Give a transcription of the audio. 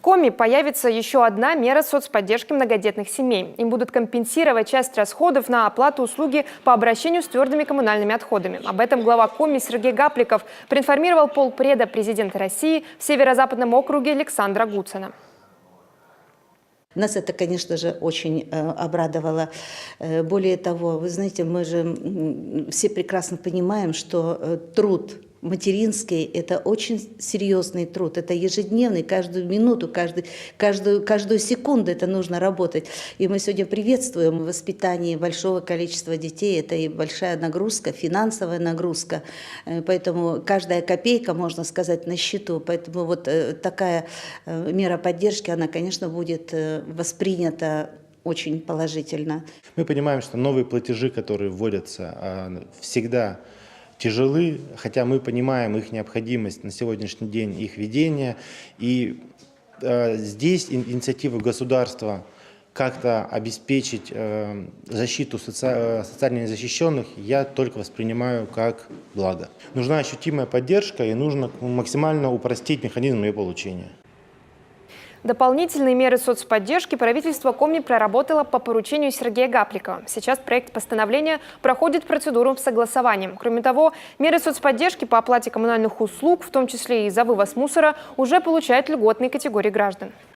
Коми появится еще одна мера соцподдержки многодетных семей. Им будут компенсировать часть расходов на оплату услуги по обращению с твердыми коммунальными отходами. Об этом глава Коми Сергей Гапликов проинформировал полпреда президента России в Северо-Западном округе Александра Гуцина. Нас это, конечно же, очень обрадовало. Более того, вы знаете, мы же все прекрасно понимаем, что труд материнский – это очень серьезный труд, это ежедневный, каждую минуту, каждую секунду это нужно работать. И мы сегодня приветствуем воспитание большого количества детей, это и большая нагрузка, финансовая нагрузка, поэтому каждая копейка, можно сказать, на счету. Поэтому вот такая мера поддержки, она, конечно, будет воспринята очень положительно. Мы понимаем, что новые платежи, которые вводятся, всегда тяжелы, хотя мы понимаем их необходимость на сегодняшний день, их ведения. И здесь инициатива государства как-то обеспечить защиту социально незащищенных я только воспринимаю как благо. Нужна ощутимая поддержка и нужно максимально упростить механизм ее получения. Дополнительные меры соцподдержки правительство Коми проработало по поручению Сергея Гапликова. Сейчас проект постановления проходит процедуру согласования. Кроме того, меры соцподдержки по оплате коммунальных услуг, в том числе и за вывоз мусора, уже получают льготные категории граждан.